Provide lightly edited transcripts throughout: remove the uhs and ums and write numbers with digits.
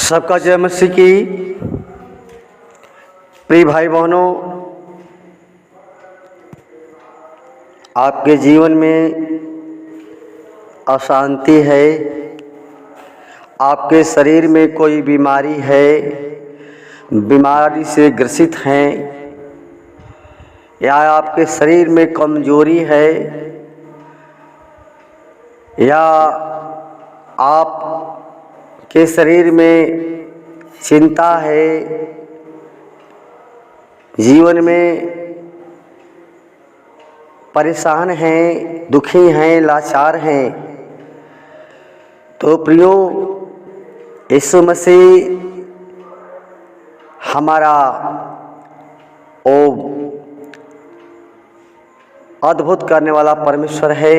सबका जय मसीह की। प्रिय भाई बहनों, आपके जीवन में अशांति है, आपके शरीर में कोई बीमारी है, बीमारी से ग्रसित हैं, या आपके शरीर में कमजोरी है, या आपके शरीर में चिंता है, जीवन में परेशान हैं, दुखी हैं, लाचार हैं, तो प्रियो यीशु मसीह हमारा ओ अद्भुत करने वाला परमेश्वर है,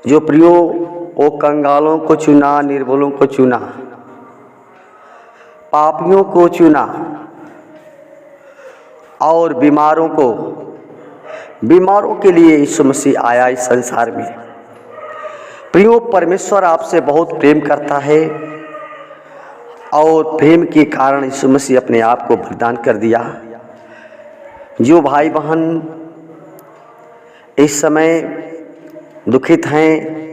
जो प्रियो वो कंगालों को चुना, निर्बलों को चुना, पापियों को चुना और बीमारों के लिए यीशु मसीह आया इस संसार में। प्रियो परमेश्वर आपसे बहुत प्रेम करता है और प्रेम के कारण यीशु मसीह अपने आप को बलिदान कर दिया। जो भाई बहन इस समय दुखित हैं,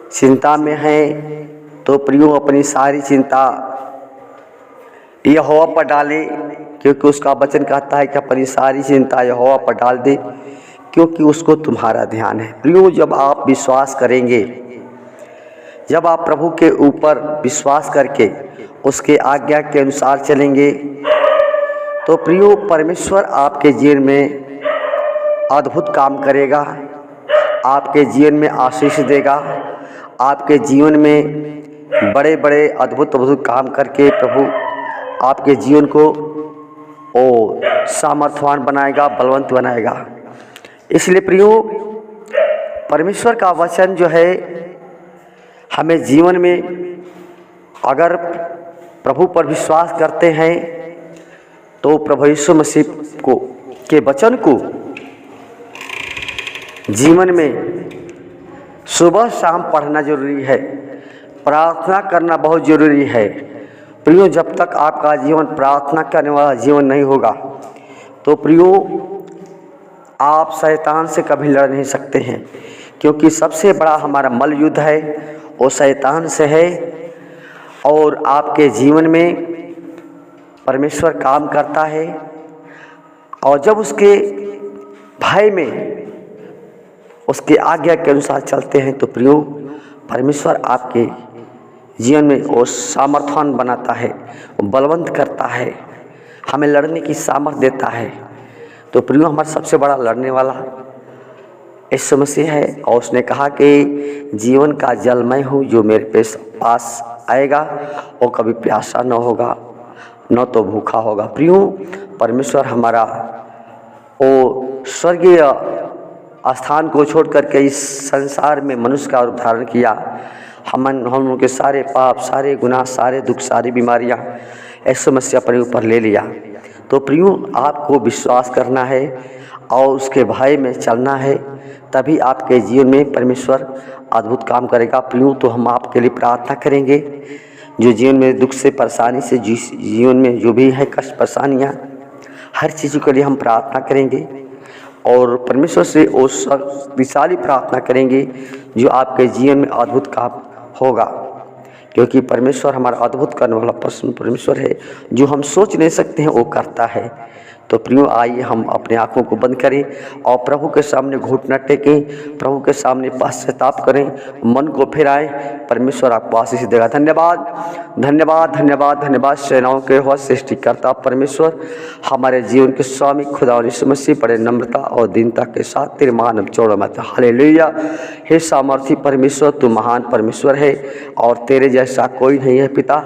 चिंता में हैं, तो प्रियो अपनी सारी चिंता यहोवा पर डाले, क्योंकि उसका वचन कहता है कि अपनी सारी चिंता यहोवा पर डाल दे, क्योंकि उसको तुम्हारा ध्यान है। प्रियो जब आप विश्वास करेंगे, जब आप प्रभु के ऊपर विश्वास करके उसके आज्ञा के अनुसार चलेंगे, तो प्रियो परमेश्वर आपके जीवन में अद्भुत काम करेगा, आपके जीवन में आशीष देगा, आपके जीवन में बड़े बड़े अद्भुत काम करके प्रभु आपके जीवन को ओ सामर्थ्यवान बनाएगा, बलवंत बनाएगा। इसलिए प्रियो परमेश्वर का वचन जो है हमें जीवन में, अगर प्रभु पर विश्वास करते हैं तो प्रभु यीशु मसीह के वचन को जीवन में सुबह शाम पढ़ना जरूरी है, प्रार्थना करना बहुत जरूरी है। प्रियो जब तक आपका जीवन प्रार्थना करने वाला जीवन नहीं होगा, तो प्रियो आप शैतान से कभी लड़ नहीं सकते हैं, क्योंकि सबसे बड़ा हमारा मल युद्ध है वो शैतान से है। और आपके जीवन में परमेश्वर काम करता है, और जब उसके भय में उसके आज्ञा के अनुसार चलते हैं, तो प्रियो परमेश्वर आपके जीवन में वो सामर्थ्यवान बनाता है, वो बलवंत करता है, हमें लड़ने की सामर्थ्य देता है। तो प्रियो हमारा सबसे बड़ा लड़ने वाला यीशु मसीह है, और उसने कहा कि जीवन का जल मैं हूँ, जो मेरे पास आएगा वो कभी प्यासा न होगा, न तो भूखा होगा। प्रियो परमेश्वर हमारा वो स्वर्गीय स्थान को छोड़ करके इस संसार में मनुष्य का रूप धारण किया। हम लोगों के सारे पाप, सारे गुनाह, सारे दुख, सारी बीमारियां यीशु मसीह अपने ऊपर ले लिया। तो प्रियो आपको विश्वास करना है और उसके भय में चलना है, तभी आपके जीवन में परमेश्वर अद्भुत काम करेगा। प्रियो तो हम आपके लिए प्रार्थना करेंगे, जो जीवन में दुख से, परेशानी से, जीवन में जो भी है कष्ट, परेशानियाँ, हर चीज़ों के लिए हम प्रार्थना करेंगे और परमेश्वर से वो शक्तिशाली प्रार्थना करेंगे जो आपके जीवन में अद्भुत काम होगा, क्योंकि परमेश्वर हमारा अद्भुत करने वाला परमेश्वर है। जो हम सोच नहीं सकते हैं वो करता है। तो प्रियो आइए हम अपने आँखों को बंद करें और प्रभु के सामने घुटना टेकें, प्रभु के सामने पश्चाताप करें, मन को फिराएं। परमेश्वर आपको आशीष देगा। धन्यवाद, धन्यवाद, धन्यवाद, धन्यवाद। सेनाओं के हो सृष्टिकर्ता परमेश्वर, हमारे जीवन के स्वामी खुदा और यीशु मसीह बड़े नम्रता और दीनता के साथ तेरे मानव चौड़ा मत। हालेलुया। हे सामर्थी परमेश्वर, तू महान परमेश्वर है और तेरे जैसा कोई नहीं है। पिता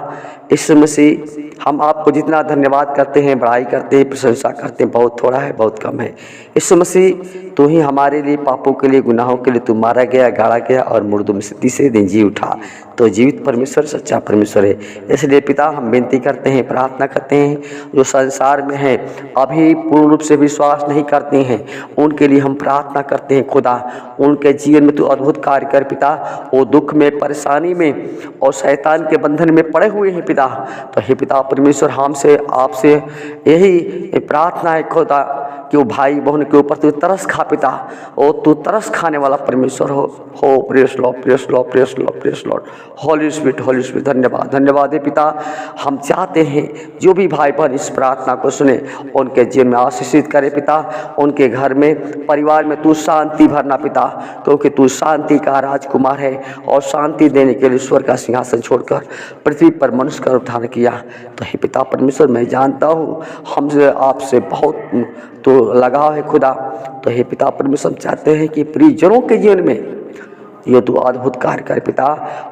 यीशु मसीह, हम आपको जितना धन्यवाद करते हैं, बड़ाई करते हैं, प्रशंसा करते हैं बहुत थोड़ा है, बहुत कम है। यीशु मसीह तू ही हमारे लिए, पापों के लिए, गुनाहों के लिए तू मारा गया, गाड़ा गया और मुर्दों में से तीसरे दिन जी उठा। तो जीवित परमेश्वर सच्चा परमेश्वर है। इसलिए पिता हम विनती करते हैं, प्रार्थना करते हैं, जो संसार में है अभी पूर्ण रूप से विश्वास नहीं करते हैं, उनके लिए हम प्रार्थना करते हैं खुदा, उनके जीवन में तू अद्भुत कार्य कर पिता। वो दुख में, परेशानी में और शैतान के बंधन में पड़े हुए हैं पिता। तो हे पिता परमेश्वर, हमसे आपसे यही प्रार्थना है खुदा कि वो भाई बहन के ऊपर तू तरस खा पिता, और तू तरस खाने वाला परमेश्वर हो। Press Lord, press Lord, press Lord, press Lord. Holi spirit, Holi spirit, धन्यवाद, धन्यवाद है पिता। हम चाहते हैं जो भी भाई बहन इस प्रार्थना को सुने उनके जीवन में आशीषित करे पिता, उनके घर में, परिवार में तू शांति भरना पिता, क्योंकि तू शांति का राजकुमार है और शांति देने के लिए ईश्वर का सिंहासन छोड़कर पृथ्वी पर मनुष्य का अवतार किया। तो हे पिता परमेश्वर, मैं जानता हूँ हमसे आपसे बहुत तो लगाव है खुदा। तो हे पिता परमेश्वर, चाहते हैं कि परिजनों के जीवन में ये तू अद्भुत कार्य कर पिता,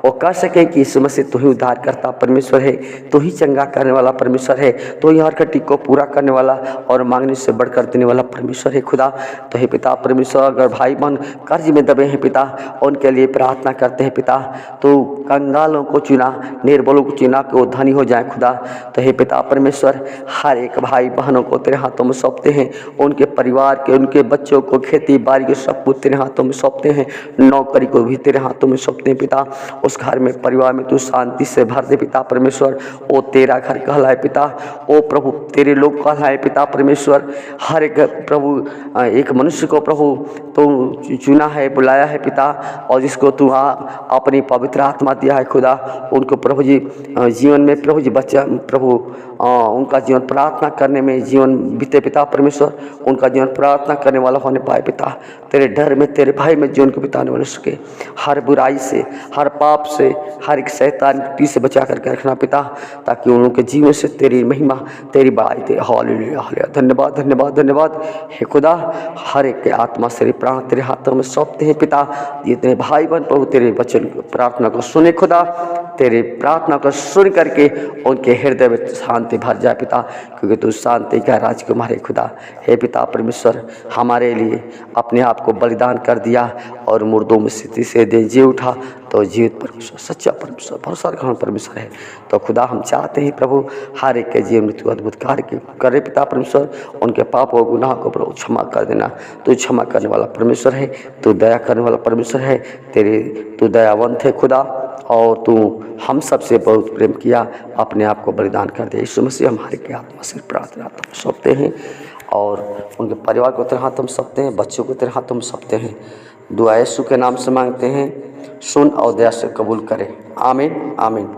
और कर सके कि इस मसीह तू ही उद्धार करता परमेश्वर है, तू ही चंगा करने वाला परमेश्वर है, तो हर खट्टी को पूरा करने वाला और मांगने से बढ़कर देने वाला परमेश्वर है खुदा। तो हे पिता परमेश्वर, अगर भाई बहन कर्ज में दबे हैं पिता, उनके लिए प्रार्थना करते हैं पिता, तो कंगालों को चुना, निर्बलों को चुना कि वो धनी हो जाए खुदा। तो हे पिता परमेश्वर, हर एक भाई बहनों को तेरे हाथों में सौंपते हैं, उनके परिवार के, उनके बच्चों को, खेती बाड़ी के सब कुछ तेरे हाथों में सौंपते हैं, नौकरी को भी तेरे हाथों में सौंपते हैं पिता। उस घर में, परिवार में तू शांति से भर दे पिता परमेश्वर। ओ तेरा घर कहलाए पिता, ओ प्रभु तेरे लोग कहलाए पिता परमेश्वर। हर एक प्रभु एक मनुष्य को प्रभु तो चुना है, बुलाया है पिता, और जिसको तू अपनी पवित्र आत्मा दिया है खुदा, उनको प्रभु जी जीवन में प्रभु जी बच्चा प्रभु उनका जीवन प्रार्थना करने में जीवन बीते पिता परमेश्वर, उनका जीवन प्रार्थना करने वाला होने पाए पिता। तेरे डर में, तेरे भय में जीवन को बिताने वाले सके, हर बुराई से, हर पाप से, हर एक शैतान की से बचा करके रखना पिता, ताकि उनके जीवन से तेरी महिमा, तेरी बड़ाई दे। हालेलुया, हालेलुया, धन्यवाद, धन्यवाद, धन्यवाद हे खुदा। हर एक के आत्मा से प्राण तेरे हाथों में सौंपते हैं पिता। ये तेरे भाई बहन प्रभु तेरे वचन प्रार्थना को सुने खुदा, तेरे प्रार्थना को सुन करके उनके हृदय में शांति भर जाए पिता, क्योंकि तू शांति का राजकुमार है खुदा। हे पिता परमेश्वर, हमारे लिए अपने आप को बलिदान कर दिया और मुर्दों में से दे जी उठा, तो जीवित परमेश्वर, सच्चा परमेश्वर, भरोसा रखने परमेश्वर है। तो खुदा हम चाहते हैं प्रभु हर एक के जीवन में तू अद्भुत कार्य करे पिता परमेश्वर, उनके पाप और गुनाह को प्रभु क्षमा कर देना। तू क्षमा करने वाला परमेश्वर है, तू दया करने वाला परमेश्वर है, तू दयावंत है खुदा, और तू हम सबसे बहुत प्रेम किया, अपने आप को बलिदान कर दे। यीशु मसीह हमारे के आत्मा से प्रार्थना सौंपते हैं, और उनके परिवार को तेरे हाथों में सौंपते हैं, बच्चों को तेरे हाथों में सौंपते हैं। दुआ यीशु के नाम से मांगते हैं, सुन और दया से कबूल करें। आमीन, आमीन।